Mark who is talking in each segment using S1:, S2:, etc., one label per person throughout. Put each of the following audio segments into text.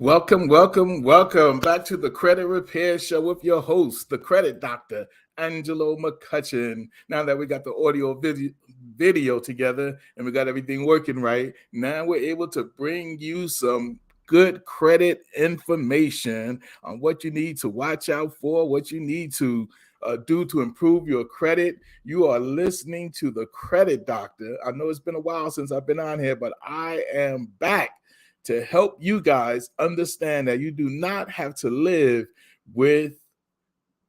S1: Welcome back to the Credit Repair Show with your host, the Credit Doctor, Angelo McCutcheon. Now that we got the audio video together and we got everything working right, now we're able to bring you some good credit information on what you need to watch out for, what you need to do to improve your credit. You are listening to the Credit Doctor. I know it's been a while since I've been on here, but I am back to help you guys understand that you do not have to live with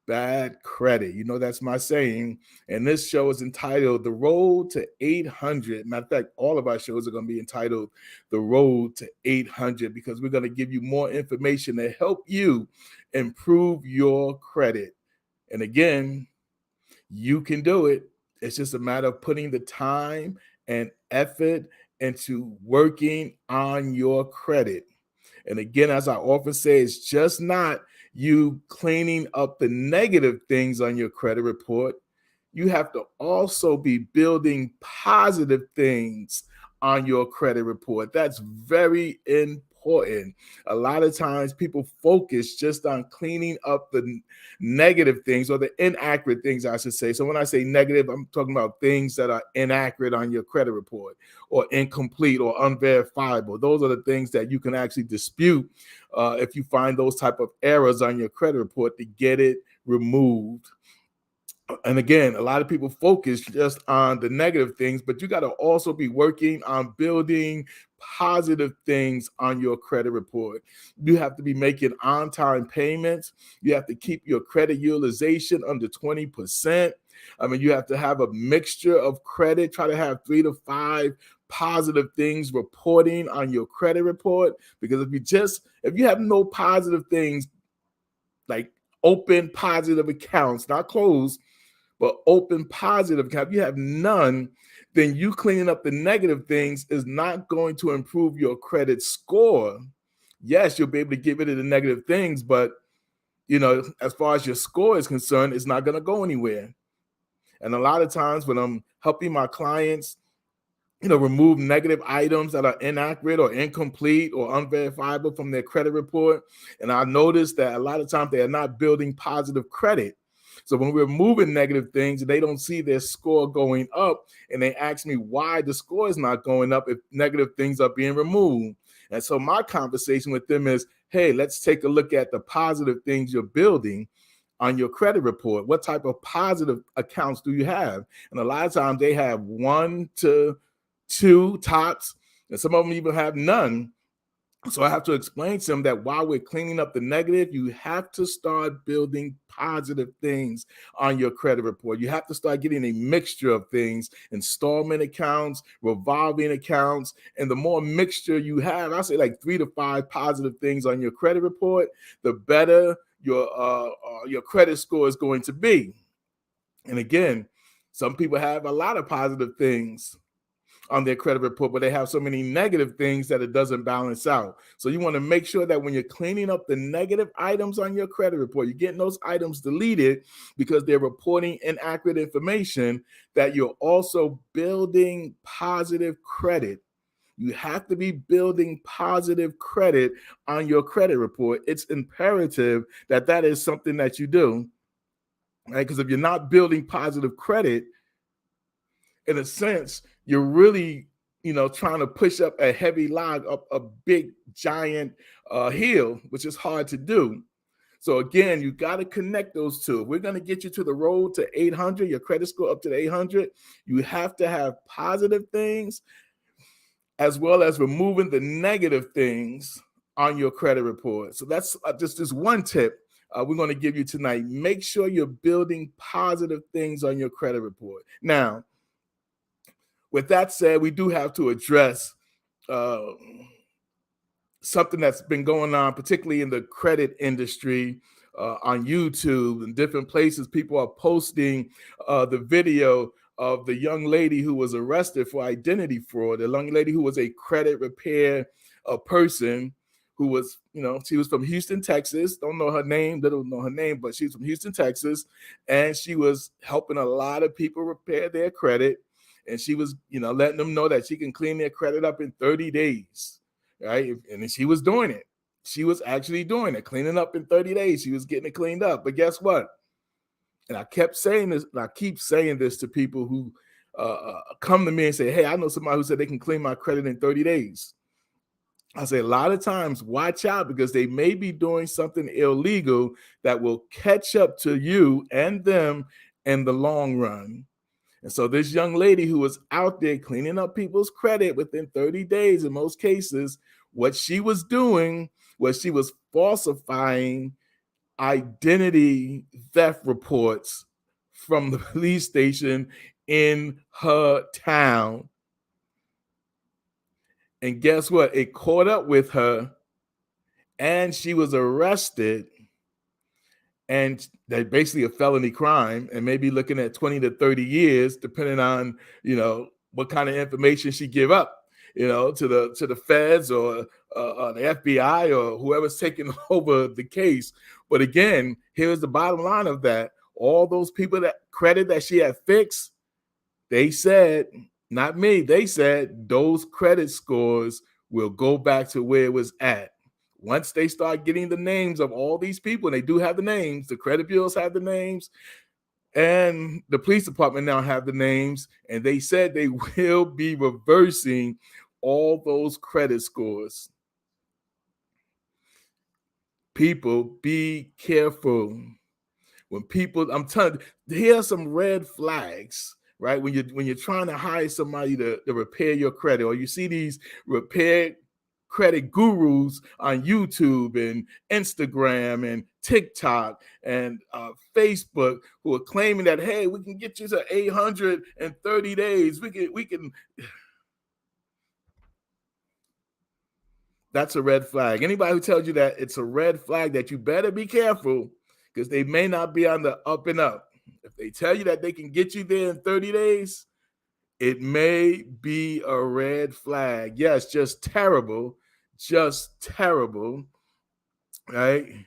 S1: bad credit. You know, that's my saying. And this show is entitled The Road to 800. Matter of fact, all of our shows are going to be entitled The Road to 800 because we're going to give you more information to help you improve your credit. And again, you can do it. It's just a matter of putting the time and effort into working on your credit. And again, as I often say, it's just not you cleaning up the negative things on your credit report. You have to also be building positive things on your credit report. That's very important. A lot of times people focus just on cleaning up the negative things or the inaccurate things, I should say. So when I say negative, I'm talking about things that are inaccurate on your credit report or incomplete or unverifiable. Those are the things that you can actually dispute if you find those type of errors on your credit report to get it removed. And again, a lot of people focus just on the negative things, but you got to also be working on building positive things on your credit report. You have to be making on-time payments. You have to keep your credit utilization under 20%. I mean, you have to have a mixture of credit. Try to have 3 to 5 positive things reporting on your credit report, because if you have no positive things, like open positive accounts, not closed, but open positive account, if you have none, then you cleaning up the negative things is not going to improve your credit score. Yes, you'll be able to get rid of the negative things, but as far as your score is concerned, it's not going to go anywhere. And a lot of times when I'm helping my clients, remove negative items that are inaccurate or incomplete or unverifiable from their credit report, and I noticed that a lot of times they are not building positive credit. So when we're moving negative things, they don't see their score going up, and they ask me why the score is not going up if negative things are being removed. And so my conversation with them is, hey, let's take a look at the positive things you're building on your credit report. What type of positive accounts do you have? And a lot of times they have 1 to 2 tops, and some of them even have none. So I have to explain to them that while we're cleaning up the negative, you have to start building positive things on your credit report. You have to start getting a mixture of things, installment accounts, revolving accounts. And the more mixture you have, I say like 3 to 5 positive things on your credit report, the better your credit score is going to be. And again, some people have a lot of positive things on their credit report, but they have so many negative things that it doesn't balance out. So you want to make sure that when you're cleaning up the negative items on your credit report, you're getting those items deleted because they're reporting inaccurate information, that you're also building positive credit. You have to be building positive credit on your credit report. It's imperative that that is something that you do, right? Because if you're not building positive credit, in a sense, you're really, trying to push up a heavy log up a big, giant hill, which is hard to do. So again, you got to connect those two. We're going to get you to the road to 800, your credit score up to the 800. You have to have positive things as well as removing the negative things on your credit report. So that's just this one tip we're going to give you tonight. Make sure you're building positive things on your credit report. Now, with that said, we do have to address something that's been going on, particularly in the credit industry, on YouTube and different places. People are posting the video of the young lady who was arrested for identity fraud, the young lady who was a credit repair person who was, she was from Houston, Texas. Don't know her name, but she's from Houston, Texas. And she was helping a lot of people repair their credit. And she was, letting them know that she can clean their credit up in 30 days, right? And she was doing it. she was actually doing it, cleaning up in 30 days. She was getting it cleaned up. But guess what? And I kept saying this, and I keep saying this to people who come to me and say, hey, I know somebody who said they can clean my credit in 30 days. I say a lot of times, watch out, because they may be doing something illegal that will catch up to you and them in the long run. And so this young lady who was out there cleaning up people's credit within 30 days, in most cases, what she was doing was she was falsifying identity theft reports from the police station in her town. And guess what? It caught up with her, and she was arrested. And that basically a felony crime, and maybe looking at 20 to 30 years, depending on, what kind of information she give up, to the feds or the FBI or whoever's taking over the case. But again, here's the bottom line of that. All those people that credit that she had fixed, they said, not me, they said those credit scores will go back to where it was at. Once they start getting the names of all these people, and they do have the names, the credit bureaus have the names, and the police department now have the names, and they said they will be reversing all those credit scores. People, be careful. When people, I'm telling you, here are some red flags, right? When you're trying to hire somebody to repair your credit, or you see these repair credit gurus on YouTube and Instagram and TikTok and Facebook, who are claiming that, hey, we can get you to 830 days. We can. That's a red flag. Anybody who tells you that, it's a red flag that you better be careful, because they may not be on the up and up. If they tell you that they can get you there in 30 days, it may be a red flag. Yes, just terrible, right?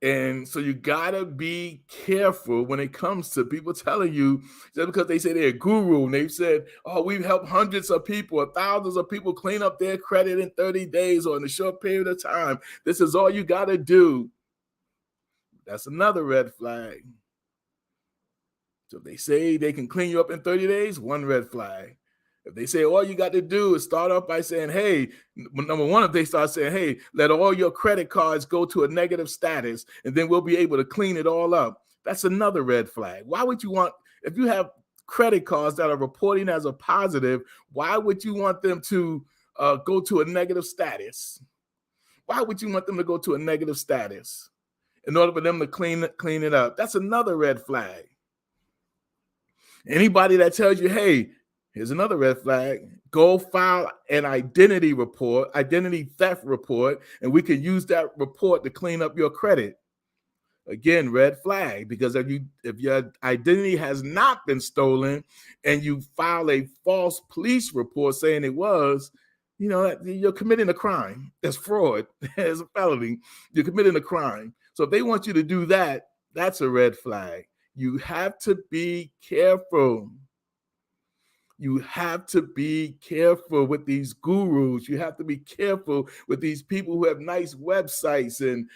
S1: And so you gotta be careful when it comes to people telling you, just because they say they're a guru and they've said, oh, we've helped hundreds of people or thousands of people clean up their credit in 30 days or in a short period of time. This is all you gotta do. That's another red flag. So if they say they can clean you up in 30 days, one red flag. If they say all you got to do is start off by saying, hey, number one, if they start saying, hey, let all your credit cards go to a negative status, and then we'll be able to clean it all up, that's another red flag. Why would you want, if you have credit cards that are reporting as a positive, why would you want them to go to a negative status? Why would you want them to go to a negative status in order for them to clean it up? That's another red flag. Anybody that tells you, hey, here's another red flag, go file an identity theft report, and we can use that report to clean up your credit. Again, red flag, because if your identity has not been stolen and you file a false police report saying it was, you're committing a crime. That's fraud. It's a felony. You're committing a crime. So if they want you to do that, that's a red flag. You have to be careful. You have to be careful with these gurus. You have to be careful with these people who have nice websites and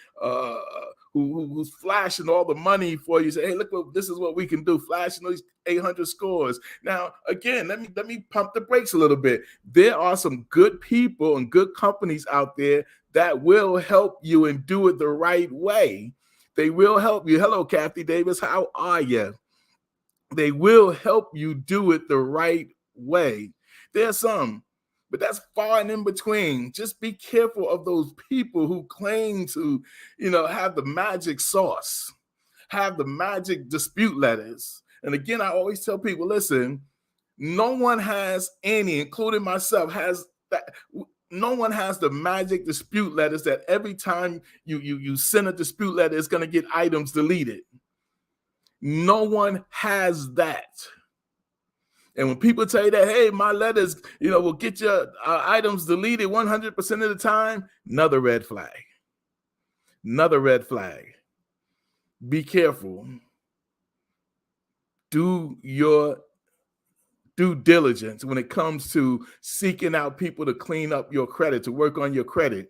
S1: who's flashing all the money for you. Say, hey, look, this is what we can do, flashing these 800 scores. Now, again, let me pump the brakes a little bit. There are some good people and good companies out there that will help you and do it the right way. They will help you. Hello, Kathy Davis. How are you? They will help you do it the right way. There's some, but that's far and in between. Just be careful of those people who claim to, have the magic sauce, have the magic dispute letters. And again, I always tell people, listen, no one has any, including myself, has that. No one has the magic dispute letters that every time you send a dispute letter, it's going to get items deleted. No one has that. And when people tell you that, hey, my letters, will get your items deleted 100% of the time, another red flag. Another red flag. Be careful. Do your due diligence when it comes to seeking out people to clean up your credit, to work on your credit.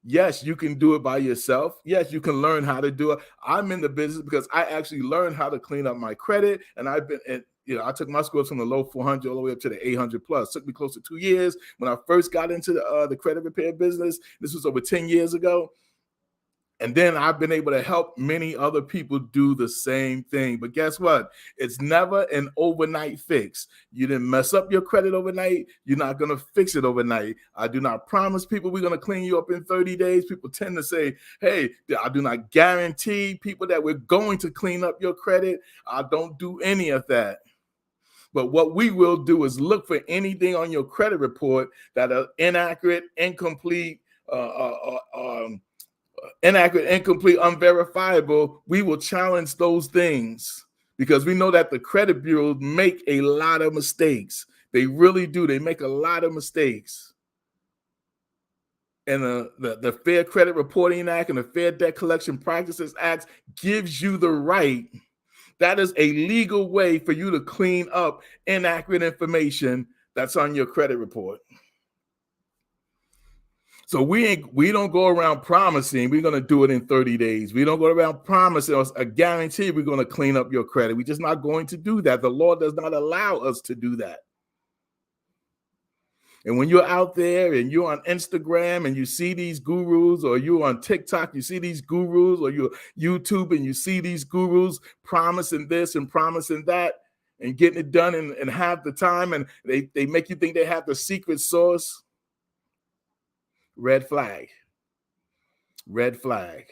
S1: Yes, you can do it by yourself. Yes, you can learn how to do it. I'm in the business because I actually learned how to clean up my credit, and I've been, I took my scores from the low 400 all the way up to the 800 plus. It took me close to 2 years when I first got into the credit repair business. This was over 10 years ago. And then I've been able to help many other people do the same thing. But guess what? It's never an overnight fix. You didn't mess up your credit overnight. You're not going to fix it overnight. I do not promise people we're going to clean you up in 30 days. People tend to say, hey, I do not guarantee people that we're going to clean up your credit. I don't do any of that. But what we will do is look for anything on your credit report that are inaccurate, incomplete, inaccurate, incomplete, unverifiable. We will challenge those things because we know that the credit bureaus make a lot of mistakes. They really do. They make a lot of mistakes. And the Fair Credit Reporting Act and the Fair Debt Collection Practices Act gives you the right. That is a legal way for you to clean up inaccurate information that's on your credit report. So we don't go around promising we're going to do it in 30 days. We don't go around promising us a guarantee we're going to clean up your credit. We're just not going to do that. The law does not allow us to do that. And when you're out there and you're on Instagram and you see these gurus, or you're on TikTok, you see these gurus, or you're YouTube and you see these gurus promising this and promising that and getting it done in half the time, and they make you think they have the secret sauce. Red flag. Red flag.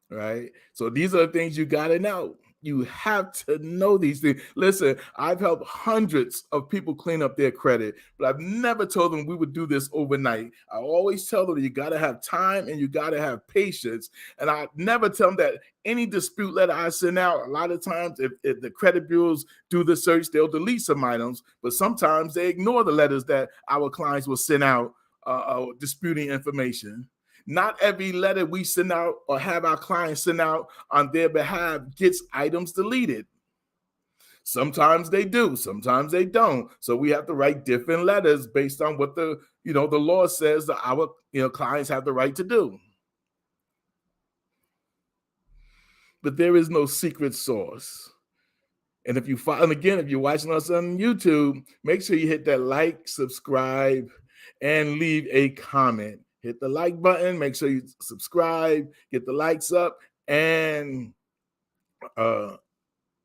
S1: Right? So these are the things you got to know. You have to know these things. Listen, I've helped hundreds of people clean up their credit, but I've never told them we would do this overnight. I always tell them you got to have time and you got to have patience. And I never tell them that any dispute letter I send out, a lot of times if the credit bureaus do the search, they'll delete some items, but sometimes they ignore the letters that our clients will send out disputing information. Not every letter we send out or have our clients send out on their behalf gets items deleted. Sometimes they do, sometimes they don't. So we have to write different letters based on what the law says that our clients have the right to do. But there is no secret sauce. And if you're watching us on YouTube, make sure you hit that like, subscribe, and leave a comment. Hit the like button, make sure you subscribe, get the likes up, and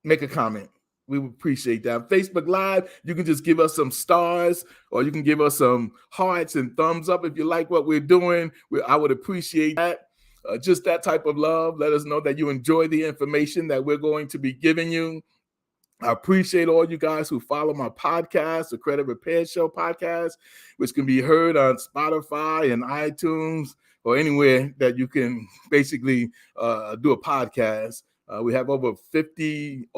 S1: make a comment. We would appreciate that. Facebook Live, you can just give us some stars, or you can give us some hearts and thumbs up if you like what we're doing. I would appreciate that. Just that type of love. Let us know that you enjoy the information that we're going to be giving you. I appreciate all you guys who follow my podcast, the Credit Repair Show podcast, which can be heard on Spotify and iTunes or anywhere that you can basically do a podcast. We have over 50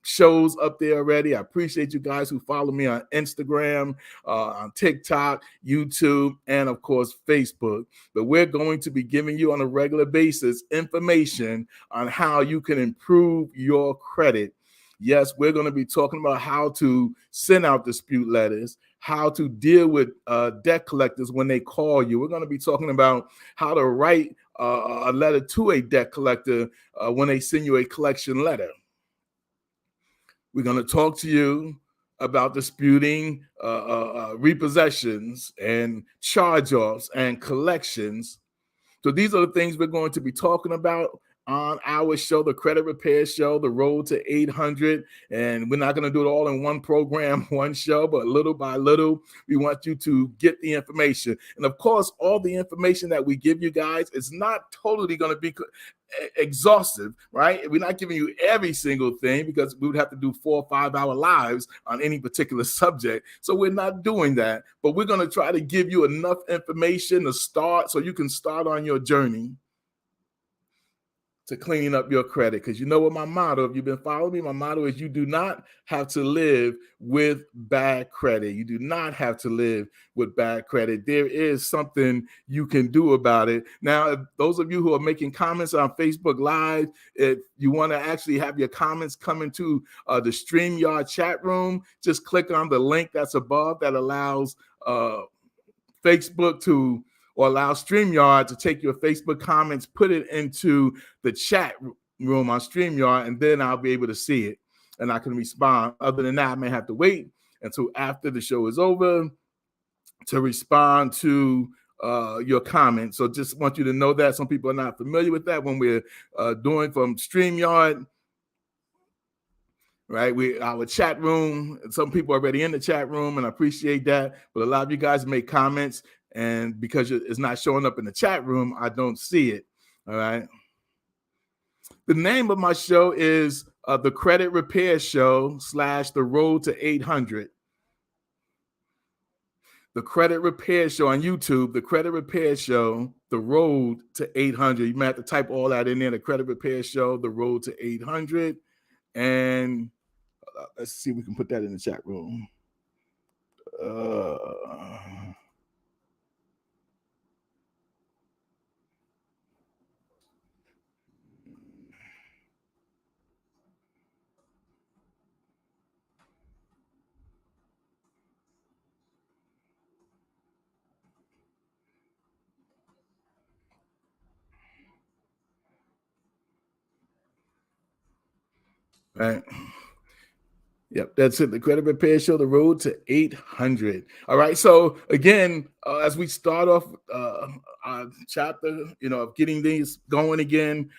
S1: shows up there already. I appreciate you guys who follow me on Instagram, on TikTok, YouTube, and of course, Facebook. But we're going to be giving you on a regular basis information on how you can improve your credit. Yes, we're going to be talking about how to send out dispute letters, how to deal with debt collectors when they call you. We're going to be talking about how to write a letter to a debt collector when they send you a collection letter. We're going to talk to you about disputing repossessions and charge-offs and collections. So these are the things we're going to be talking about on our show, the Credit Repair Show, the Road to 800. And we're not going to do it all in one program, one show, but little by little, we want you to get the information. And of course, all the information that we give you guys is not totally going to be exhaustive, right? We're not giving you every single thing because we would have to do 4 or 5 hour lives on any particular subject. So we're not doing that, but we're going to try to give you enough information to start so you can start on your journey to cleaning up your credit. Because you know what my motto, if you've been following me, my motto is you do not have to live with bad credit. You do not have to live with bad credit. There is something you can do about it. Now, if those of you who are making comments on Facebook Live, if you want to actually have your comments come into the StreamYard chat room, just click on the link that's above that allows Facebook to or allow StreamYard to take your Facebook comments, put it into the chat room on StreamYard, and then I'll be able to see it and I can respond. Other than that, I may have to wait until after the show is over to respond to your comments. So just want you to know that some people are not familiar with that when we're doing from StreamYard. Right, our chat room. Some people are already in the chat room, and I appreciate that. But a lot of you guys make comments, and because it's not showing up in the chat room, I don't see it. All right. The name of my show is the Credit Repair Show / The Road to 800. The Credit Repair Show on YouTube. The Credit Repair Show, The Road to 800. You might have to type all that in there. The Credit Repair Show, The Road to 800, and let's see if we can put that in the chat room. Right. Yep, that's it. The Credit Repair Show, The Road to 800. All right. So again, as we start off our chapter, of getting these going again,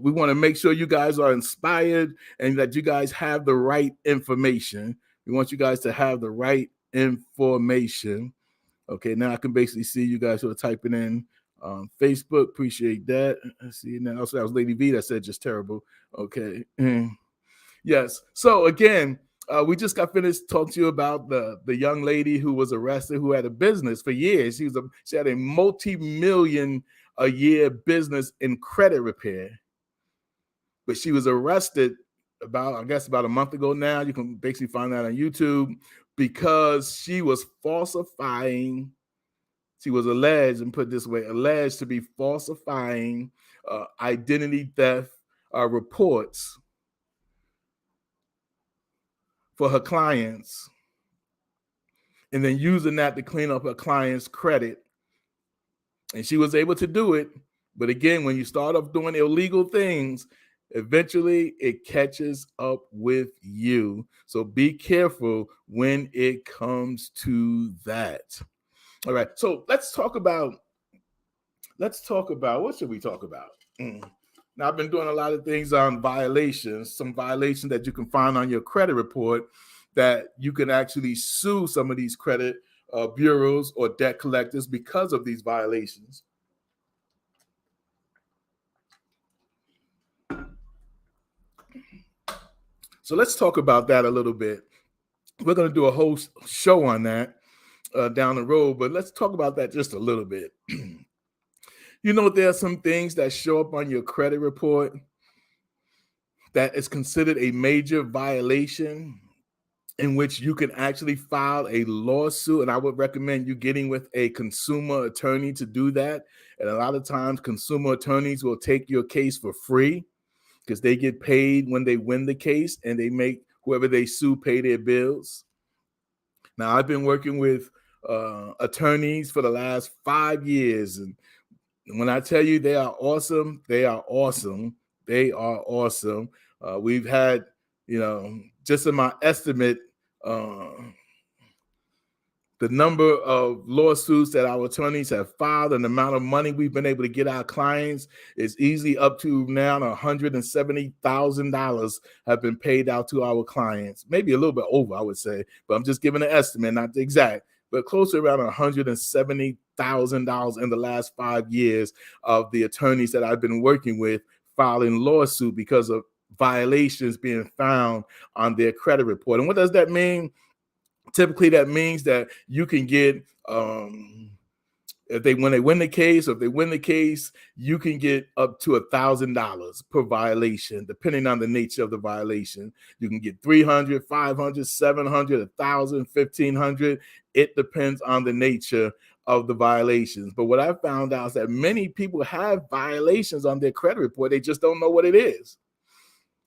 S1: we want to make sure you guys are inspired and that you guys have the right information. We want you guys to have the right information. Okay. Now I can basically see you guys who are typing in Facebook. Appreciate that. Let's see. Now also that was Lady V that said just terrible. Okay. Yes. So again, we just got finished talking to you about the young lady who was arrested, who had a business for years. She had a multi-million-a-year business in credit repair, but she was arrested about a month ago now. You can basically find that on YouTube because she was falsifying. She was alleged, and put it this way, alleged to be falsifying identity theft reports for her clients, and then using that to clean up her client's credit. And she was able to do it. But again, when you start off doing illegal things, eventually it catches up with you. So be careful when it comes to that. All right. So let's talk about, what should we talk about? Now, I've been doing a lot of things on violations, some violations that you can find on your credit report that you can actually sue some of these credit bureaus or debt collectors because of these violations. So let's talk about that a little bit. We're going to do a whole show on that down the road, but let's talk about that just a little bit. There are some things that show up on your credit report that is considered a major violation in which you can actually file a lawsuit. And I would recommend you getting with a consumer attorney to do that. And a lot of times consumer attorneys will take your case for free because they get paid when they win the case and they make whoever they sue pay their bills. Now, I've been working with attorneys for the last 5 years, and when I tell you they are awesome, they are awesome. They are awesome. We've had, just in my estimate, the number of lawsuits that our attorneys have filed and the amount of money we've been able to get our clients is easily up to now $170,000 have been paid out to our clients. Maybe a little bit over, I would say, but I'm just giving an estimate, not the exact, but close to around $170,000 in the last 5 years of the attorneys that I've been working with filing lawsuit because of violations being found on their credit report. And what does that mean? Typically, that means that you can get, when they win the case, you can get up to $1,000 per violation, depending on the nature of the violation. You can get $300, $500, $700, $1,000, $1,500. It depends on the nature of the violations. But what I found out is that many people have violations on their credit report. They just don't know what it is.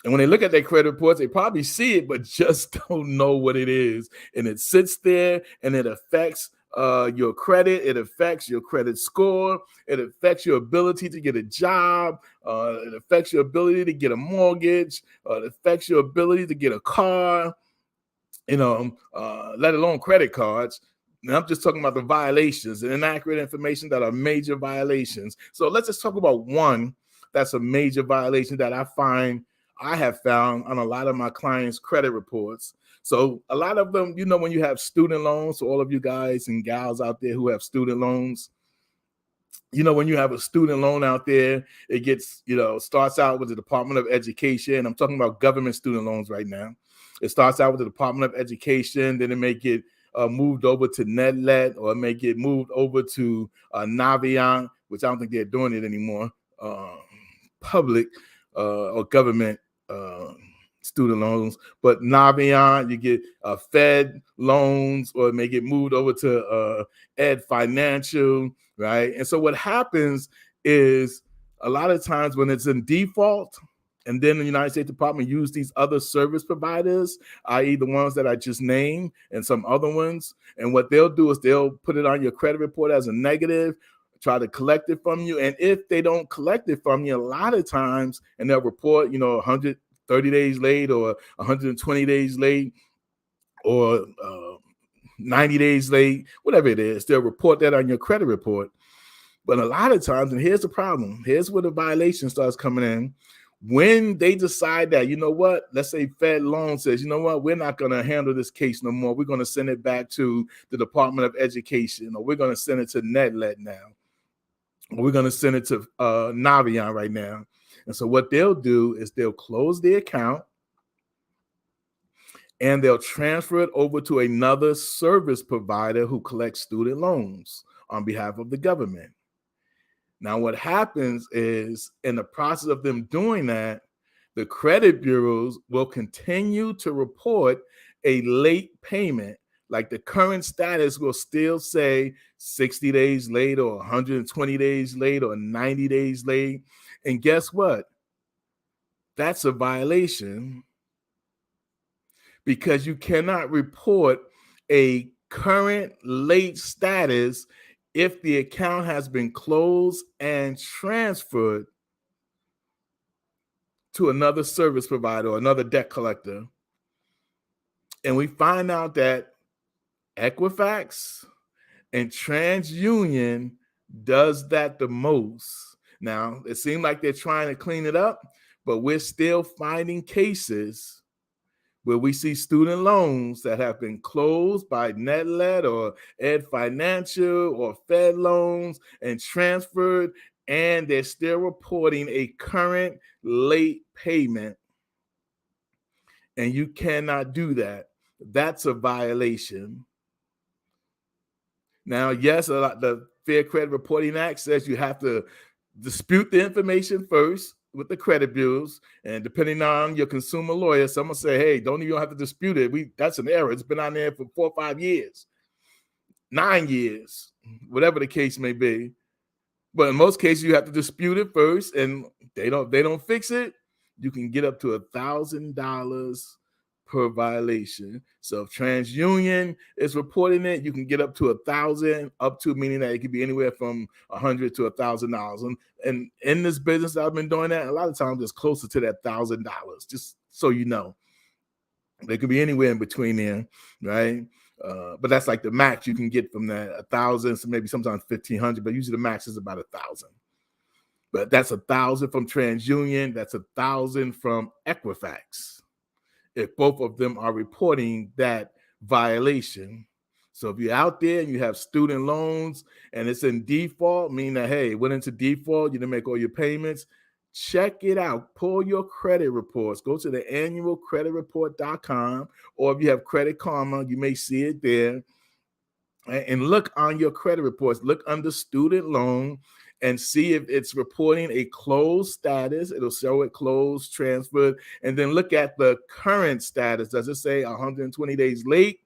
S1: And when they look at their credit reports, they probably see it, but just don't know what it is. And it sits there and it affects your credit. It affects your credit score. It affects your ability to get a job. It affects your ability to get a mortgage. It affects your ability to get a car, let alone credit cards. And I'm just talking about the violations and inaccurate information that are major violations. So let's just talk about one that's a major violation that I have found on a lot of my clients' credit reports. So a lot of them, when you have student loans, so all of you guys and gals out there who have student loans, when you have a student loan out there, it gets, starts out with the Department of Education. I'm talking about government student loans right now. It starts out with the Department of Education, then it may get moved over to NetLet, or it may get moved over to Navient, which I don't think they're doing it anymore, public or government student loans. But Navient, you get Fed loans, or it may get moved over to Ed Financial, right? And so what happens is a lot of times when it's in default, and then the United States Department use these other service providers, i.e. the ones that I just named and some other ones. And what they'll do is they'll put it on your credit report as a negative, try to collect it from you. And if they don't collect it from you, a lot of times, and they'll report, 130 days late, or 120 days late, or 90 days late, whatever it is, they'll report that on your credit report. But a lot of times, and here's the problem, here's where the violation starts coming in. When they decide that, let's say Fed Loan says, we're not going to handle this case no more. We're going to send it back to the Department of Education, or we're going to send it to NetLet now, or we're going to send it to Navient right now. And so what they'll do is they'll close the account and they'll transfer it over to another service provider who collects student loans on behalf of the government. Now, what happens is, in the process of them doing that, the credit bureaus will continue to report a late payment. Like the current status will still say 60 days late, or 120 days late, or 90 days late. And guess what? That's a violation, because you cannot report a current late status if the account has been closed and transferred to another service provider or another debt collector. And we find out that Equifax and TransUnion does that the most. Now, it seems like they're trying to clean it up, but we're still finding cases where we see student loans that have been closed by NetLet or Ed Financial or Fed loans and transferred, and they're still reporting a current late payment. And you cannot do that. That's a violation. Now, yes, the Fair Credit Reporting Act says you have to dispute the information first with the credit bureaus, and depending on your consumer lawyer, someone say, hey, don't even have to dispute it. That's an error. It's been on there for 4 or 5 years, 9 years, whatever the case may be. But in most cases, you have to dispute it first, and they don't fix it. You can get up to $1,000 per violation. So if TransUnion is reporting it, you can get up to $1,000, up to, meaning that it could be anywhere from $100 to $1,000. And in this business, I've been doing that. A lot of times it's closer to that $1,000, just so you know. They could be anywhere in between there, right? But that's like the max you can get from that, 1,000, so maybe sometimes 1,500, but usually the max is about 1,000. But that's 1,000 from TransUnion. That's 1,000 from Equifax, if both of them are reporting that violation. So if you're out there and you have student loans and it's in default, meaning that, hey, it went into default, you didn't make all your payments, check it out. Pull your credit reports. Go to the annualcreditreport.com, or if you have Credit Karma, you may see it there. And look on your credit reports. Look under student loan and see if it's reporting a closed status. It'll show it closed, transferred, and then look at the current status. Does it say 120 days late,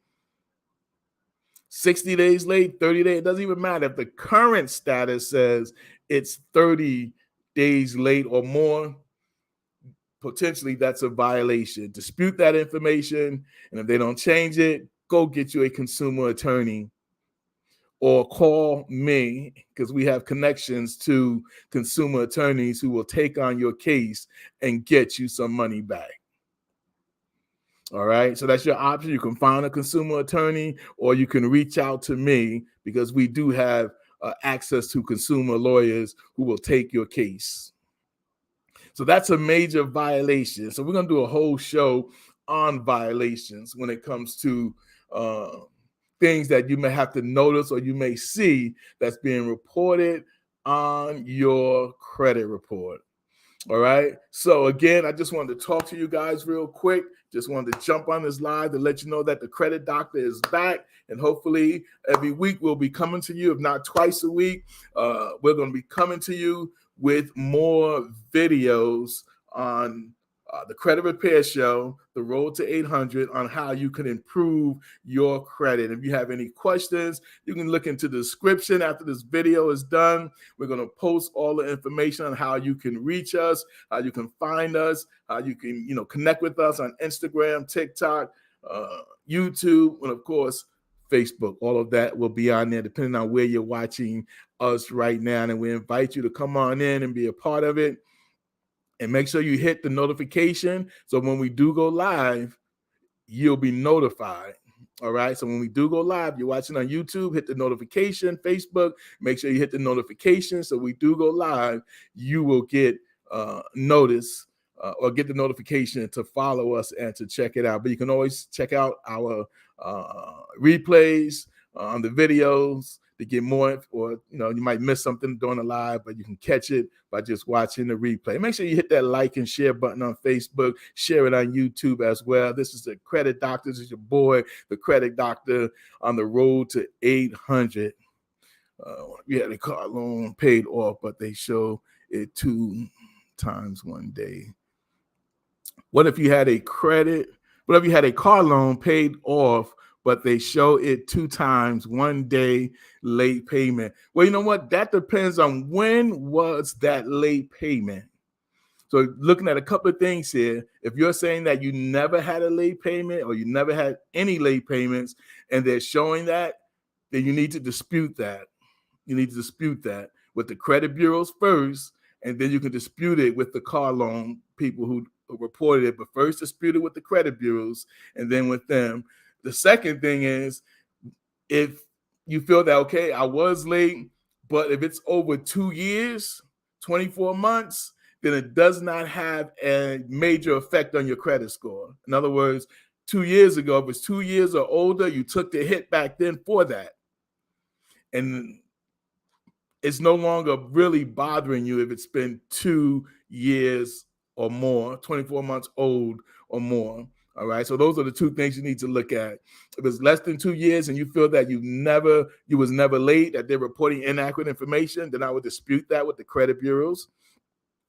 S1: 60 days late, 30 days? It doesn't even matter. If the current status says it's 30 days late or more, potentially that's a violation. Dispute that information, and if they don't change it, go get you a consumer attorney, or call me, because we have connections to consumer attorneys who will take on your case and get you some money back. All right, so that's your option. You can find a consumer attorney, or you can reach out to me, because we do have access to consumer lawyers who will take your case. So that's a major violation. So we're going to do a whole show on violations when it comes to things that you may have to notice or you may see that's being reported on your credit report. All right. So again, I just wanted to talk to you guys real quick. Just wanted to jump on this live to let you know that the Credit Doctor is back. And hopefully every week we'll be coming to you, if not twice a week. We're going to be coming to you with more videos on the Credit Repair Show, the road to 800, on how you can improve your credit. If you have any questions, you can look into the description after this video is done. We're going to post all the information on how you can reach us, how you can find us, how you can, connect with us on Instagram, TikTok, YouTube, and of course, Facebook. All of that will be on there depending on where you're watching us right now. And we invite you to come on in and be a part of it. And make sure you hit the notification, so when we do go live, you'll be notified. All right. So when we do go live, you're watching on YouTube, hit the notification. Facebook, make sure you hit the notification. So we do go live, you will get notice or get the notification to follow us and to check it out. But you can always check out our replays on the videos to get more, or you might miss something during the live, but you can catch it by just watching the replay. Make sure you hit that like and share button on Facebook, share it on YouTube as well. This is the Credit Doctor. This is your boy, the Credit Doctor, on the road to 800. We had a car loan paid off, but they show it 2 times one day. What if you had a car loan paid off, but they show it 2 times one day late payment? Well, you know what? That depends on when was that late payment. So looking at a couple of things here, if you're saying that you never had a late payment or you never had any late payments and they're showing that, then you need to dispute that. You need to dispute that with the credit bureaus first, and then you can dispute it with the car loan people who reported it, but first dispute it with the credit bureaus and then with them. The second thing is, if you feel that, okay, I was late, but if it's over 2 years, 24 months, then it does not have a major effect on your credit score. In other words, 2 years ago, if it's 2 years or older, you took the hit back then for that. And it's no longer really bothering you if it's been 2 years or more, 24 months old or more. All right. So those are the 2 things you need to look at. If it's less than 2 years and you feel that you was never late, that they're reporting inaccurate information, then I would dispute that with the credit bureaus,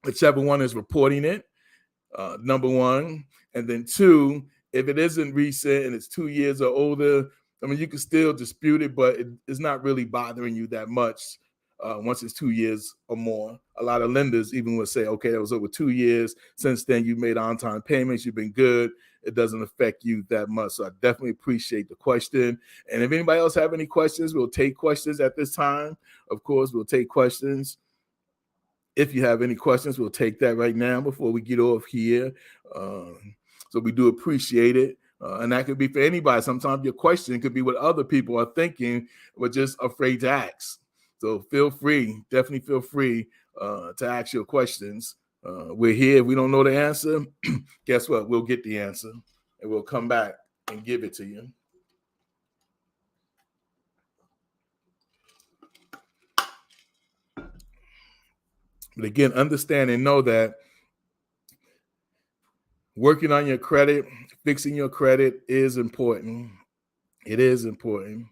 S1: whichever one is reporting it, number one. And then 2, if it isn't recent and it's 2 years or older, I mean, you can still dispute it, but it's not really bothering you that much. Once it's 2 years or more. A lot of lenders even would say, okay, that was over 2 years. Since then, you've made on-time payments. You've been good. It doesn't affect you that much. So I definitely appreciate the question. And if anybody else have any questions, we'll take questions at this time. Of course, we'll take questions. If you have any questions, we'll take that right now before we get off here. So we do appreciate it. And that could be for anybody. Sometimes your question could be what other people are thinking, but just afraid to ask. So definitely feel free to ask your questions. We're here. If we don't know the answer, guess what? We'll get the answer and we'll come back and give it to you. But again, understand and know that working on your credit, fixing your credit is important. It is important.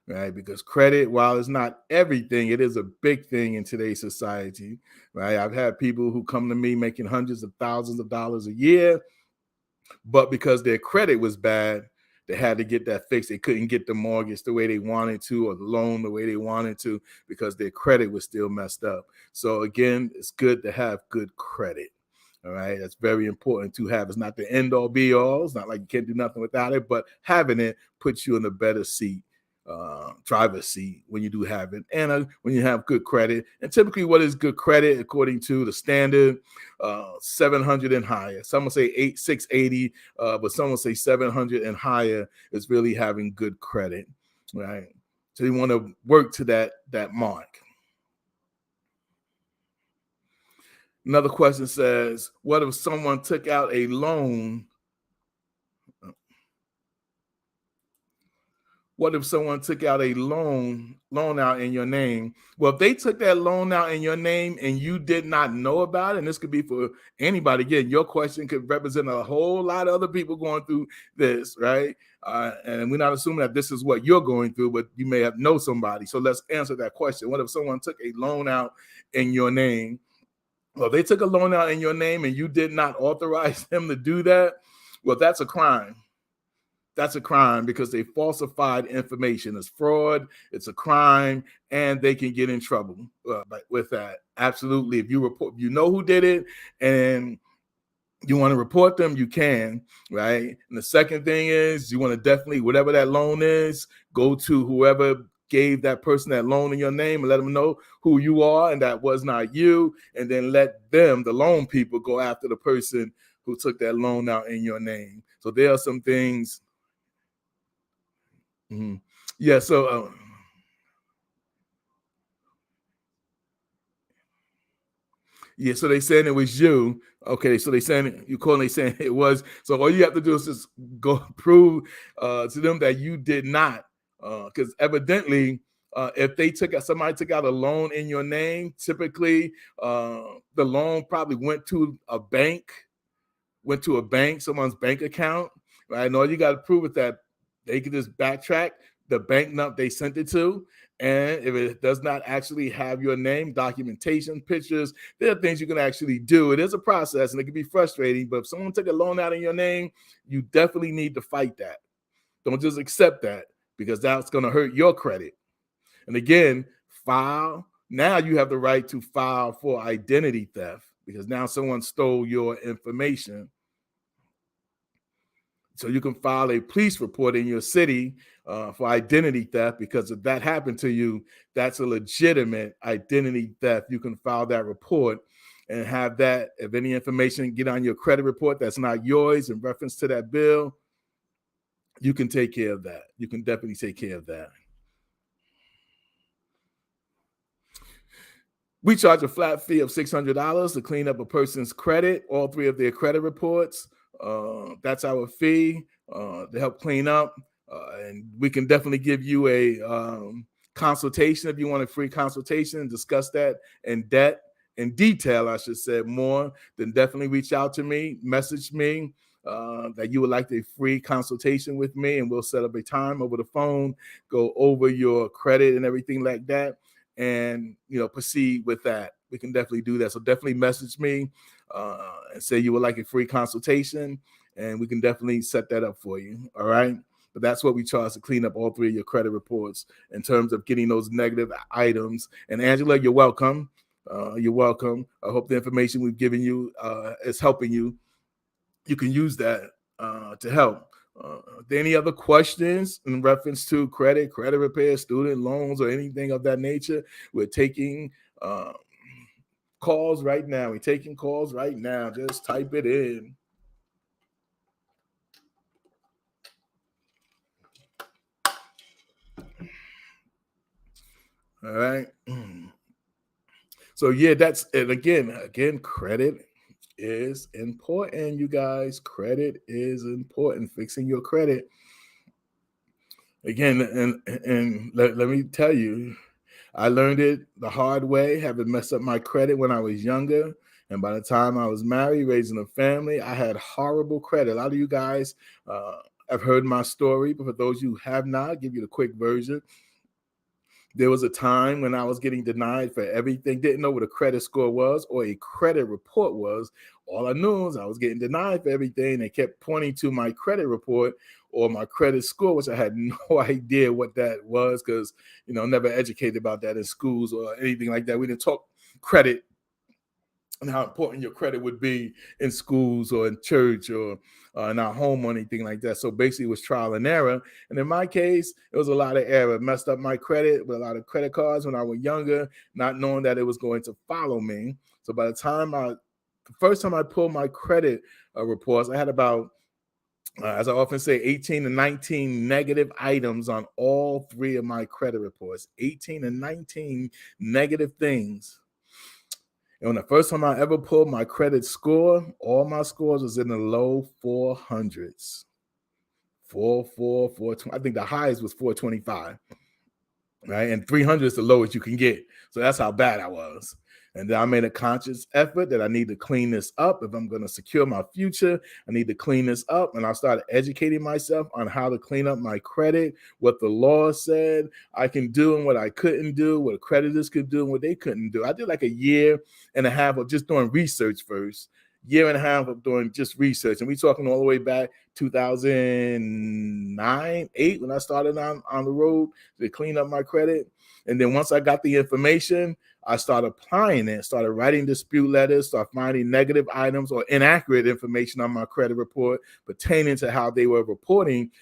S1: Right? Because credit, while it's not everything, it is a big thing in today's society, right? I've had people who come to me making hundreds of thousands of dollars a year, but because their credit was bad, they had to get that fixed. They couldn't get the mortgage the way they wanted to, or the loan the way they wanted to, because their credit was still messed up. So again, it's good to have good credit. All right. That's very important to have. It's not the end all be all. It's not like you can't do nothing without it, but having it puts you in a better seat driver's seat when you do have it, and when you have good credit. And typically, what is good credit according to the standard? 700 and higher. Some will say 680, but some will say 700 and higher is really having good credit, right? So you want to work to that mark. Another question says, what if someone took out a loan? What if someone took out a loan out in your name? Well, if they took that loan out in your name and you did not know about it, and this could be for anybody, again, your question could represent a whole lot of other people going through this, right? And we're not assuming that this is what you're going through, but you may have know somebody. So let's answer that question. What if someone took a loan out in your name? Well, they took a loan out in your name and you did not authorize them to do that. Well, that's a crime. That's a crime because they falsified information. It's fraud. It's a crime, and they can get in trouble with that. Absolutely. If you report, you know who did it, and you want to report them, you can, right? And the second thing is you want to definitely, whatever that loan is, go to whoever gave that person that loan in your name and let them know who you are and that was not you, and then let them, the loan people, go after the person who took that loan out in your name. So there are some things. Mm-hmm. Yeah, so yeah, so they saying it was you. Okay, so they saying you calling, they saying it was. So all you have to do is just go prove to them that you did not, because evidently, if they somebody took out a loan in your name, typically the loan probably went to a bank, someone's bank account, right? And all you got to prove is that they can just backtrack the bank number they sent it to. And if it does not actually have your name, documentation, pictures, there are things you can actually do. It is a process and it can be frustrating, but if someone took a loan out in your name, you definitely need to fight that. Don't just accept that because that's going to hurt your credit. And again, now you have the right to file for identity theft because now someone stole your information. So you can file a police report in your city for identity theft, because if that happened to you, that's a legitimate identity theft. You can file that report and have that, if any information get on your credit report that's not yours in reference to that bill, you can take care of that. You can definitely take care of that. We charge a flat fee of $600 to clean up a person's credit, all three of their credit reports. That's our fee to help clean up. And we can definitely give you a consultation if you want a free consultation and discuss that in detail, I should say, more. Then definitely reach out to me, message me that you would like a free consultation with me, and we'll set up a time over the phone, go over your credit and everything like that, and proceed with that. We can definitely do that. So definitely message me and say you would like a free consultation, and we can definitely set that up for you. All right. But that's what we charge to clean up all three of your credit reports in terms of getting those negative items. And Angela, you're welcome. You're welcome. I hope the information we've given you is helping you. You can use that to help. Are there any other questions in reference to credit repair, student loans, or anything of that nature? We're taking calls right now. We're taking calls right now. Just type it in. All right. So yeah, that's it. Again, credit is important, you guys. Credit is important. Fixing your credit. Again, and let me tell you, I learned it the hard way, having messed up my credit when I was younger. And by the time I was married, raising a family, I had horrible credit. A lot of you guys have heard my story, but for those who have not, I'll give you the quick version. There was a time when I was getting denied for everything, didn't know what a credit score was or a credit report was. All I knew was I was getting denied for everything. They kept pointing to my credit report or my credit score, which I had no idea what that was because, never educated about that in schools or anything like that. We didn't talk credit and how important your credit would be in schools or in church or in our home or anything like that. So basically, it was trial and error. And in my case, it was a lot of error. It messed up my credit with a lot of credit cards when I was younger, not knowing that it was going to follow me. So by the time the first time I pulled my credit reports, I had about, as I often say, 18 to 19 negative items on all three of my credit reports. 18 and 19 negative things. And when the first time I ever pulled my credit score, all my scores was in the low 400s. 420. I think the highest was 425. Right? And 300 is the lowest you can get. So that's how bad I was. And then I made a conscious effort that I need to clean this up. If I'm going to secure my future, I need to clean this up. And I started educating myself on how to clean up my credit, what the law said I can do and what I couldn't do, what creditors could do and what they couldn't do. I did like a year and a half of just doing research first. Year and a half of doing just research. And we're talking all the way back 2009, 8, when I started on the road to clean up my credit. And then once I got the information, I started applying it, started writing dispute letters, started finding negative items or inaccurate information on my credit report pertaining to how they were reporting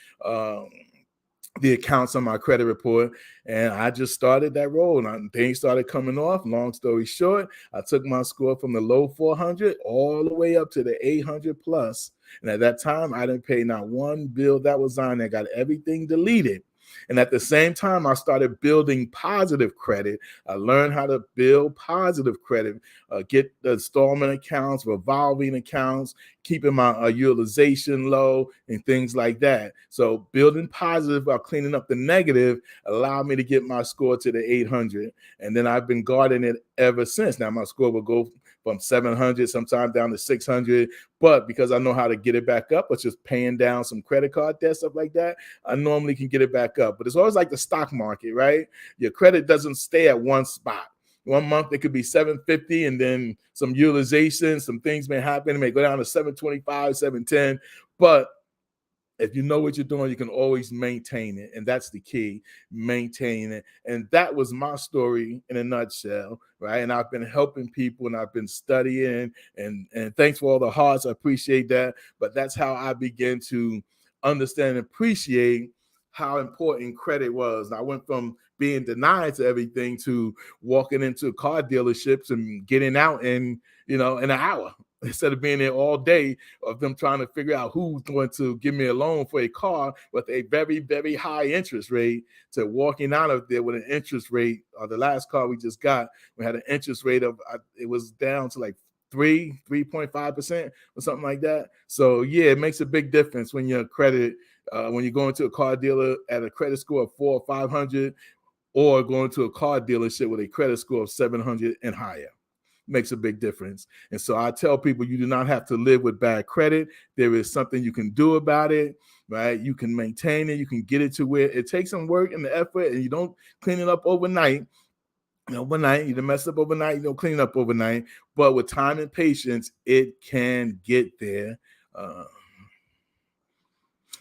S1: the accounts on my credit report. And I just started that road and things started coming off. Long story short, I took my score from the low 400 all the way up to the 800 plus. And at that time, I didn't pay not one bill that was on there, got everything deleted. And at the same time, I started building positive credit. I learned how to build positive credit, get the installment accounts, revolving accounts, keeping my utilization low and things like that. So building positive while cleaning up the negative allowed me to get my score to the 800. And then I've been guarding it ever since. Now my score will go from 700, sometimes down to 600. But because I know how to get it back up, it's just paying down some credit card debt, stuff like that, I normally can get it back up. But it's always like the stock market, right? Your credit doesn't stay at one spot. 1 month it could be 750, and then some utilization, some things may happen. It may go down to 725, 710. But if you know what you're doing, you can always maintain it. And that's the key, maintain it. And that was my story in a nutshell, right? And I've been helping people and I've been studying and thanks for all the hearts. I appreciate that. But that's how I began to understand and appreciate how important credit was. I went from being denied to everything to walking into car dealerships and getting out in an hour instead of being there all day of them trying to figure out who's going to give me a loan for a car with a very, very high interest rate to walking out of there with an interest rate. The last car we just got, we had an interest rate of, it was down to like 3.5% or something like that. So yeah, it makes a big difference when your credit, when you go into a car dealer at a credit score of 400 or 500, or going to a car dealership with a credit score of 700 and higher. Makes a big difference. And so I tell people, you do not have to live with bad credit. There is something you can do about it, right? You can maintain it. You can get it to where it takes some work and the effort, and you don't clean it up overnight. Overnight, you don't mess up overnight, you don't clean it up overnight. But with time and patience, it can get there.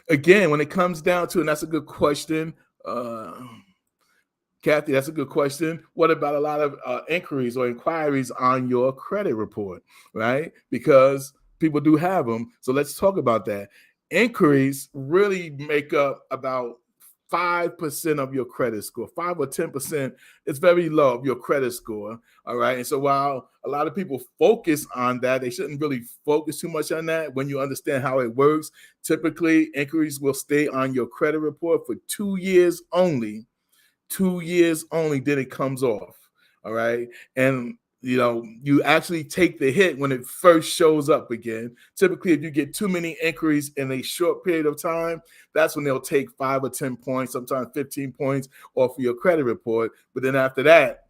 S1: Again, when it comes down to, and that's a good question, Kathy, that's a good question. What about a lot of inquiries or inquiries on your credit report, right? Because people do have them. So let's talk about that. Inquiries really make up about 5% of your credit score. 5 or 10% is very low of your credit score. All right. And so while a lot of people focus on that, they shouldn't really focus too much on that. When you understand how it works, typically inquiries will stay on your credit report for 2 years only. 2 years only, then it comes off. All right. And you actually take the hit when it first shows up again. Typically, if you get too many inquiries in a short period of time, that's when they'll take 5 or 10 points, sometimes 15 points off of your credit report. But then after that,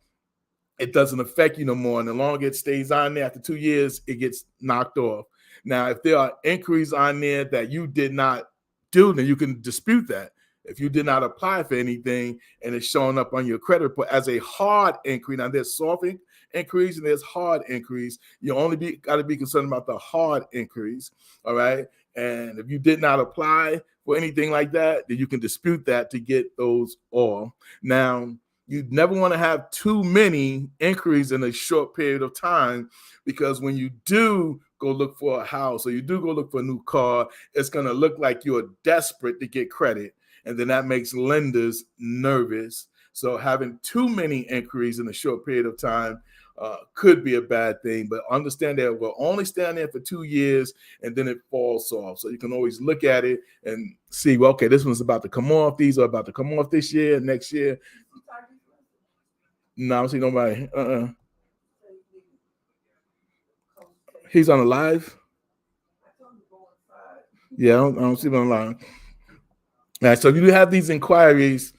S1: it doesn't affect you no more. And the longer it stays on there, after 2 years, it gets knocked off. Now, if there are inquiries on there that you did not do, then you can dispute that. If you did not apply for anything and it's showing up on your credit report as a hard inquiry, now there's soft inquiries and there's hard inquiries. You only got to be concerned about the hard inquiries, all right? And if you did not apply for anything like that, then you can dispute that to get those off. Now, You never want to have too many inquiries in a short period of time, because when you do go look for a house or you do go look for a new car, it's going to look like you're desperate to get credit. And then that makes lenders nervous. So having too many inquiries in a short period of time could be a bad thing, but understand that we'll only stand there for 2 years and then it falls off. So you can always look at it and see, well, okay, this one's about to come off. These are about to come off this year, next year. No, I don't see nobody. He's on the live. Yeah, I don't see him on live. All right, so if you have these inquiries,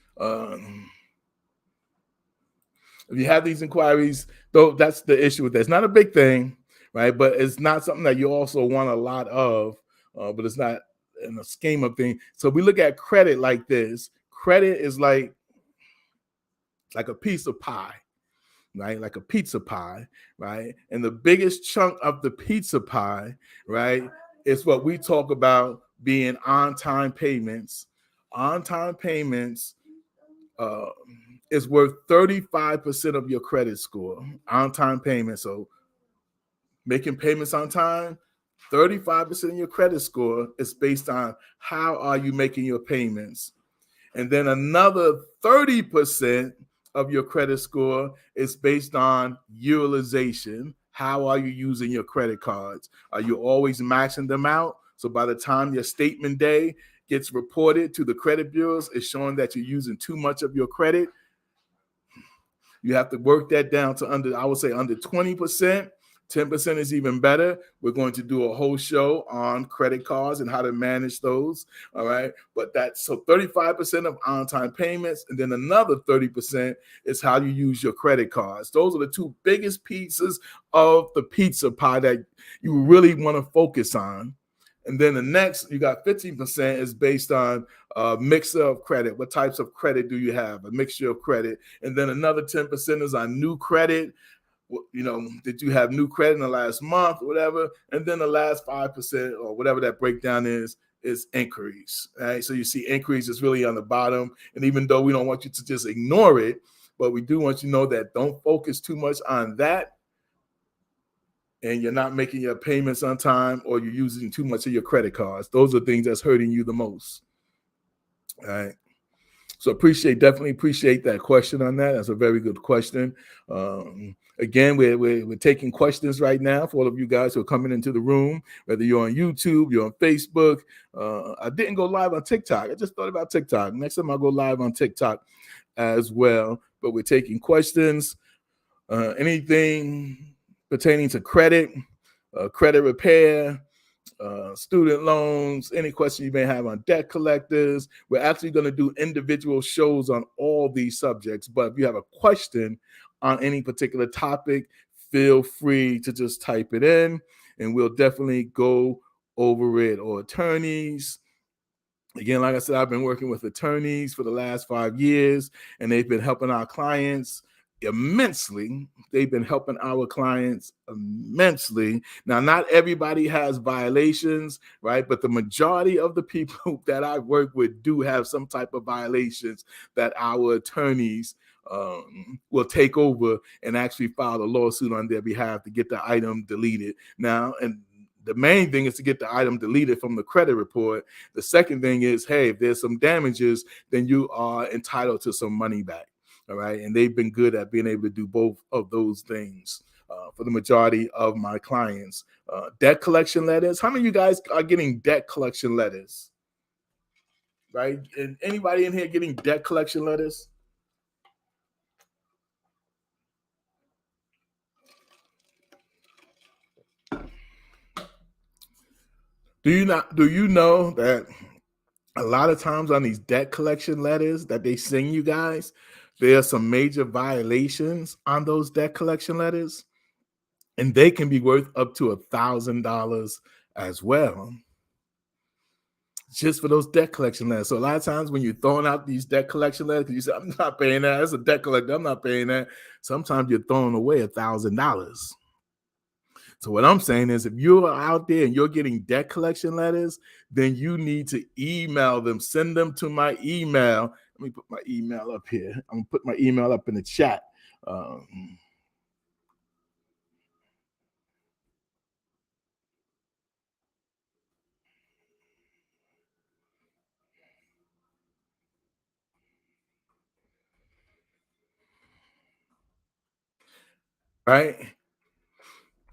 S1: though, that's the issue with that. It's not a big thing, right? But it's not something that you also want a lot of, but it's not in the scheme of things. So we look at credit like this. Credit is like a piece of pie, right? Like a pizza pie, right? And the biggest chunk of the pizza pie, right, is what we talk about being on-time payments. On-time payments is worth 35% of your credit score. On-time payments. So making payments on time, 35% of your credit score is based on how are you making your payments. And then another 30% of your credit score is based on utilization. How are you using your credit cards? Are you always maxing them out? So by the time your statement day gets reported to the credit bureaus, it's showing that you're using too much of your credit. You have to work that down to under 20%. 10% is even better. We're going to do a whole show on credit cards and how to manage those. All right. But that's so 35% of on-time payments. And then another 30% is how you use your credit cards. Those are the two biggest pieces of the pizza pie that you really want to focus on. And then the next, you got 15% is based on a mix of credit. What types of credit do you have? A mixture of credit. And then another 10% is on new credit. Did you have new credit in the last month or whatever? And then the last 5% or whatever that breakdown is inquiries, right? So you see inquiries is really on the bottom. And even though we don't want you to just ignore it, but we do want you to know that don't focus too much on that. And you're not making your payments on time, or you're using too much of your credit cards. Those are things that's hurting you the most. All right. So definitely appreciate that question on that. That's a very good question. Again, we're taking questions right now for all of you guys who are coming into the room, whether you're on YouTube, you're on Facebook. I didn't go live on TikTok. I just thought about TikTok. Next time I'll go live on TikTok as well. But we're taking questions, anything pertaining to credit, credit repair, student loans, any question you may have on debt collectors. We're actually going to do individual shows on all these subjects. But if you have a question on any particular topic, feel free to just type it in and we'll definitely go over it. Or attorneys. Again, like I said, I've been working with attorneys for the last 5 years, and they've been helping our clients immensely. They've been helping our clients immensely. Now, not everybody has violations, right? But the majority of the people that I work with do have some type of violations that our attorneys will take over and actually file a lawsuit on their behalf to get the item deleted. Now, and the main thing is to get the item deleted from the credit report. The second thing is, hey, if there's some damages, then you are entitled to some money back. All right. And they've been good at being able to do both of those things for the majority of my clients. Debt collection letters. How many of you guys are getting debt collection letters? Right. And anybody in here getting debt collection letters? Do you know that a lot of times on these debt collection letters that they send you guys, there are some major violations on those debt collection letters, and they can be worth up to $1,000 as well, just for those debt collection letters. So a lot of times when you're throwing out these debt collection letters, you say, I'm not paying that. It's a debt collector. I'm not paying that. Sometimes you're throwing away $1,000. So what I'm saying is, if you're out there and you're getting debt collection letters, then you need to email them, send them to my email Let me put my email up here. I'm gonna put my email up in the chat. Right.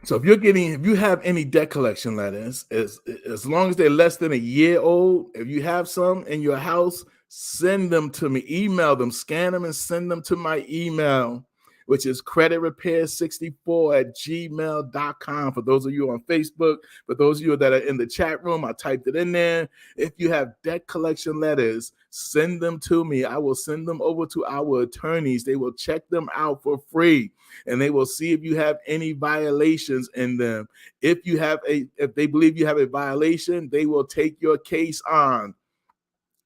S1: So if you have any debt collection letters, as long as they're less than a year old, if you have some in your house, send them to me. Email them, scan them, and send them to my email, which is creditrepair64@gmail.com. For those of you on Facebook, for those of you that are in the chat room, I typed it in there. If you have debt collection letters, send them to me. I will send them over to our attorneys. They will check them out for free, and they will see if you have any violations in them. If they believe you have a violation, they will take your case on.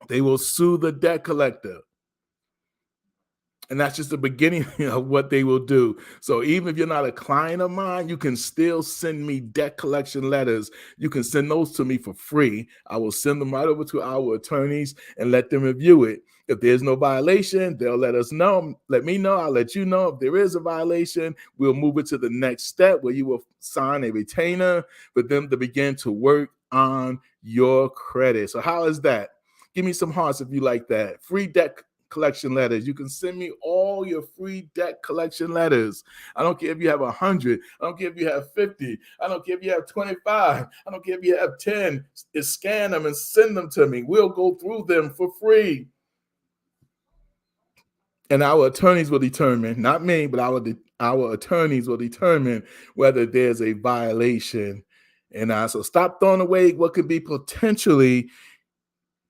S1: They will sue the debt collector. And that's just the beginning of what they will do. So even if you're not a client of mine, you can still send me debt collection letters. You can send those to me for free. I will send them right over to our attorneys and let them review it. If there's no violation, they'll let us know. Let me know. I'll let you know. If there is a violation, we'll move it to the next step where you will sign a retainer for them to begin to work on your credit. So how is that? Give me some hearts if you like that. Free debt collection letters. You can send me all your free debt collection letters. I don't care if you have 100. I don't care if you have 50. I don't care if you have 25. I don't care if you have 10. Just scan them and send them to me. We'll go through them for free. And our attorneys will determine, not me, but our attorneys will determine whether there's a violation. And so stop throwing away what could be potentially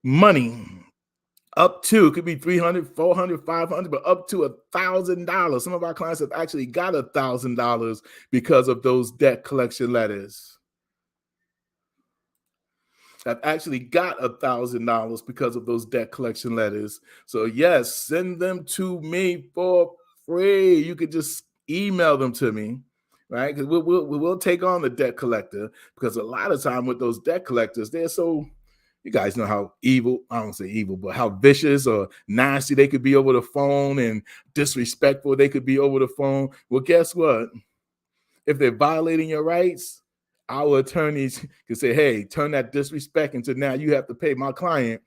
S1: money. Up to, it could be 300, 400, 500, but up to $1,000. Some of our clients have actually got $1,000 because of those debt collection letters. I've actually got $1,000 because of those debt collection letters. So yes, send them to me for free. You could just email them to me, right? Because we'll take on the debt collector, because a lot of time with those debt collectors, they're so, you guys know how evil, I don't say evil, but how vicious or nasty they could be over the phone, and disrespectful they could be over the phone. Well, guess what? If they're violating your rights, our attorneys can say, hey, turn that disrespect into, now you have to pay my client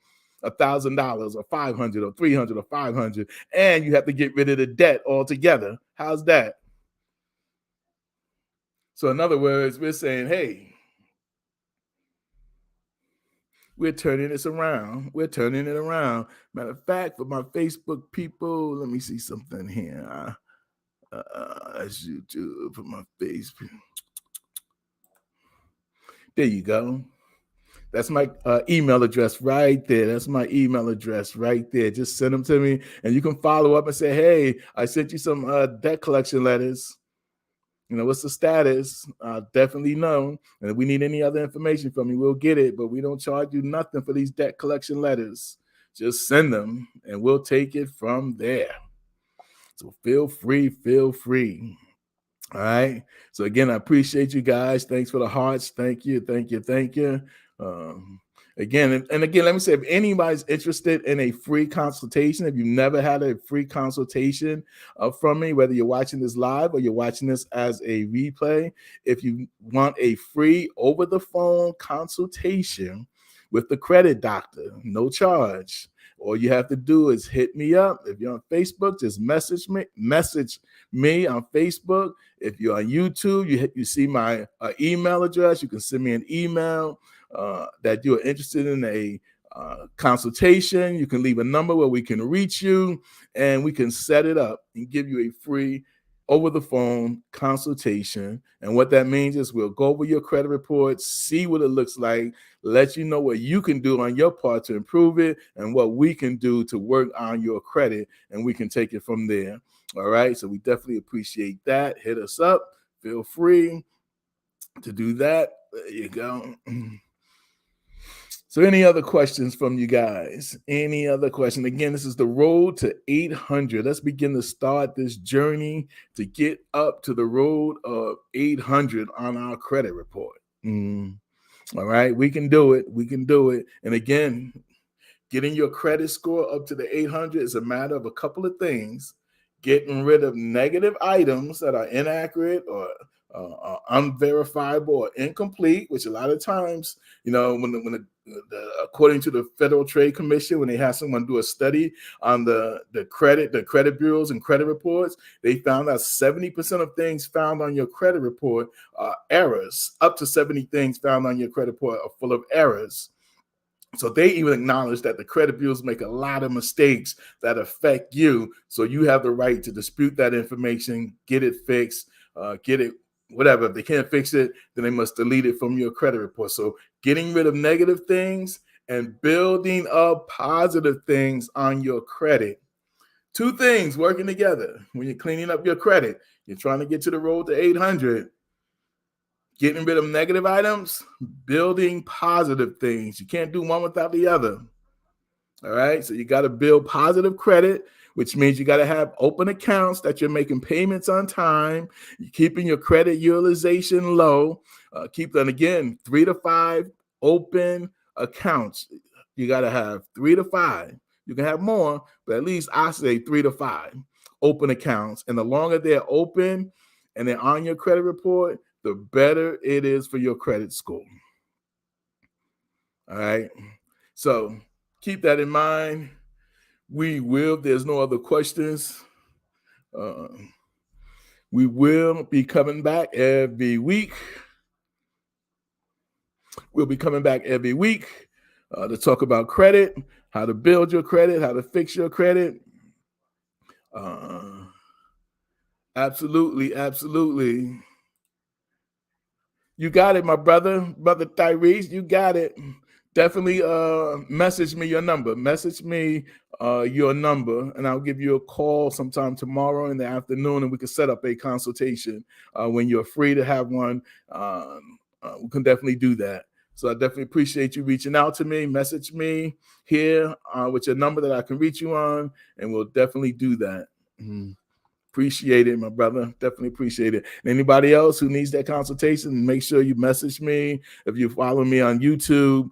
S1: $1,000 or 500 or 300 or 500, and you have to get rid of the debt altogether. How's that? So in other words, we're saying, hey, we're turning this around. We're turning it around. Matter of fact, for my Facebook people, let me see something here. That's YouTube for my Facebook. There you go. That's my email address right there. That's my email address right there. Just send them to me, and you can follow up and say, hey, I sent you some debt collection letters. You know, what's the status? Definitely know. And if we need any other information from you, we'll get it. But we don't charge you nothing for these debt collection letters. Just send them, and we'll take it from there. So feel free, feel free. All right. So again, I appreciate you guys. Thanks for the hearts. Thank you. Thank you. Thank you. Again, let me say, if anybody's interested in a free consultation, if you've never had a free consultation from me, whether you're watching this live or you're watching this as a replay, if you want a free over the phone consultation with the credit doctor, no charge. All you have to do is hit me up. If you're on Facebook, just message me on Facebook. If you're on YouTube, you see my email address. You can send me an email that you're interested in a consultation. You can leave a number where we can reach you, and we can set it up and give you a free over the phone consultation. And what that means is we'll go over your credit report, see what it looks like, let you know what you can do on your part to improve it, and what we can do to work on your credit, and we can take it from there. All right. So we definitely appreciate that. Hit us up. Feel free to do that. There you go. So any other questions from you guys? Any other question? Again, this is the road to 800. Let's begin to start this journey to get up to the road of 800 on our credit report. All right, we can do it. We can do it. And again, Getting your credit score up to the 800 is a matter of a couple of things. Getting rid of negative items that are inaccurate or unverifiable or incomplete, which a lot of times, when according to the Federal Trade Commission, when they have someone do a study on the credit bureaus and credit reports, they found out 70% of things found on your credit report are errors. Up to 70 things found on your credit report are full of errors. So they even acknowledge that the credit bureaus make a lot of mistakes that affect you. So you have the right to dispute that information, get it fixed, get it, whatever. If they can't fix it, then they must delete it from your credit report. So getting rid of negative things and building up positive things on your credit. Two things working together. When you're cleaning up your credit, you're trying to get to the road to 800. Getting rid of negative items, building positive things. You can't do one without the other. All right. So you got to build positive credit, which means you got to have open accounts that you're making payments on time. You're keeping your credit utilization low. Keep them, again, 3 to 5 open accounts. You got to have 3 to 5. You can have more, but at least I say 3 to 5 open accounts. And the longer they're open and they're on your credit report, the better it is for your credit score. All right. So keep that in mind. If there's no other questions, we will be coming back every week. We'll be coming back every week to talk about credit, how to build your credit, how to fix your credit. Absolutely. You got it, my brother Tyrese. You got it. Definitely message me your number. Message me your number, and I'll give you a call sometime tomorrow in the afternoon, and we can set up a consultation when you're free to have one. We can definitely do that. So I definitely appreciate you reaching out to me. Message me here with your number that I can reach you on, and we'll definitely do that. Appreciate it, my brother. Definitely appreciate it. And anybody else who needs that consultation, make sure you message me. If you follow me on YouTube,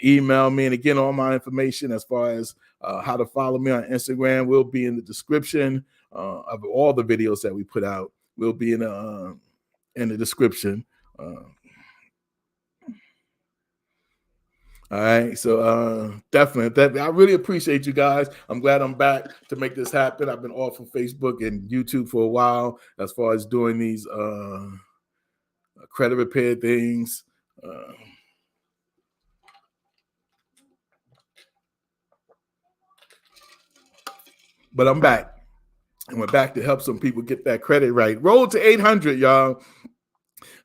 S1: email me. And again, all my information as far as how to follow me on Instagram will be in the description of all the videos that we put out. Will be in the description. All right. So definitely, I really appreciate you guys. I'm glad I'm back to make this happen. I've been off from Facebook and YouTube for a while as far as doing these credit repair things. But I'm back. And we're back to help some people get that credit right. Road to 800, y'all.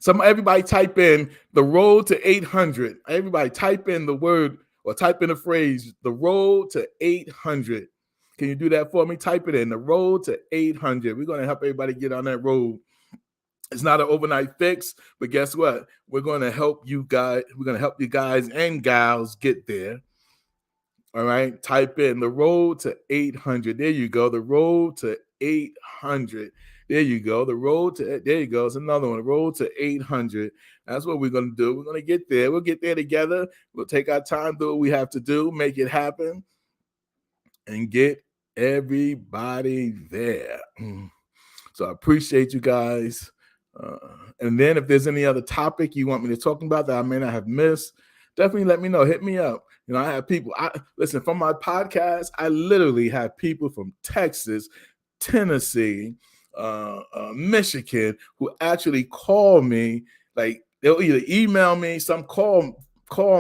S1: Everybody type in the road to 800. Everybody type in the word or type in the phrase, the road to 800. Can you do that for me? Type it in, the road to 800. We're going to help everybody get on that road. It's not an overnight fix, but guess what? We're going to help you guys. We're going to help you guys and gals get there. All right. Type in the road to 800. There you go. The road to 800. There you go. There you go. It's another one. The road to 800. That's what we're going to do. We're going to get there. We'll get there together. We'll take our time, do what we have to do, make it happen, and get everybody there. So I appreciate you guys. And then if there's any other topic you want me to talk about that I may not have missed, definitely let me know. Hit me up. I have people. Listen, from my podcast, I literally have people from Texas, Tennessee, Michigan who actually call me. Like, they'll either email me, some call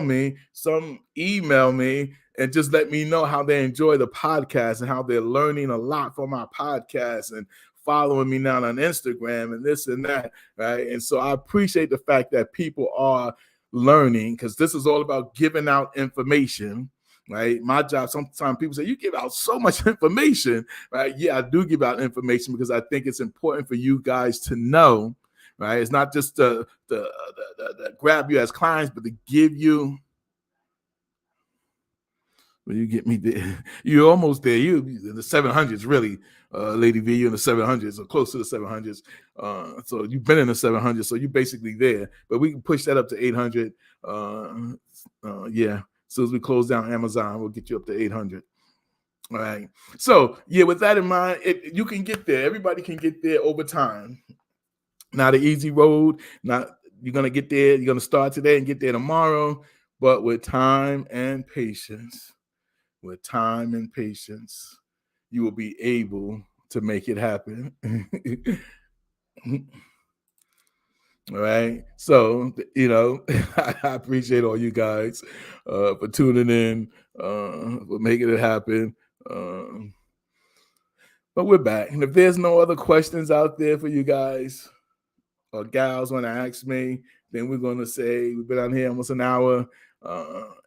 S1: me, some email me, and just let me know how they enjoy the podcast and how they're learning a lot from our podcast and following me now on Instagram and this and that, right? And so I appreciate the fact that people are learning, because this is all about giving out information, right? My job, sometimes people say, you give out so much information, right? Yeah, I do give out information because I think it's important for you guys to know, right? It's not just to grab you as clients, but to give you. Well, you get me there. You're almost there. You in the 700s, really, Lady V. You're in the 700s or close to the 700s. So you've been in the 700s, so you're basically there. But we can push that up to 800. Yeah. As soon as we close down Amazon, we'll get you up to 800. All right. So yeah, with that in mind, you can get there. Everybody can get there over time. Not an easy road. Not you're gonna get there. You're gonna start today and get there tomorrow. But with time and patience, you will be able to make it happen. All right. So, I appreciate all you guys for tuning in, for making it happen. But we're back. And if there's no other questions out there for you guys or gals want to ask me, then we're going to say we've been on here almost an hour.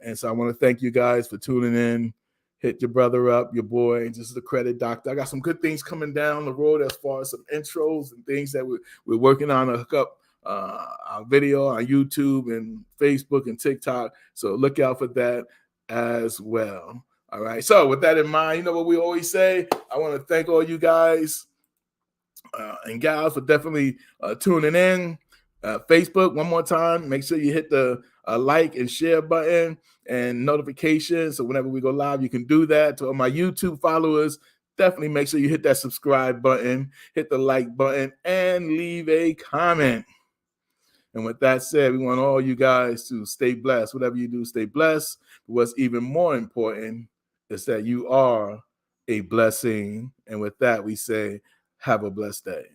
S1: And so I want to thank you guys for tuning in. Hit your brother up, your boy. This is the Credit Doctor. I got some good things coming down the road as far as some intros and things that we're working on to hook up our video on YouTube and Facebook and TikTok. So look out for that as well. All right. So with that in mind, you know what we always say? I want to thank all you guys and gals for definitely tuning in. Facebook, one more time, make sure you hit the like and share button and notifications. So whenever we go live, you can do that. To all my YouTube followers, definitely make sure you hit that subscribe button, hit the like button, and leave a comment. And with that said, we want all you guys to stay blessed. Whatever you do, stay blessed. But what's even more important is that you are a blessing. And with that, we say, have a blessed day.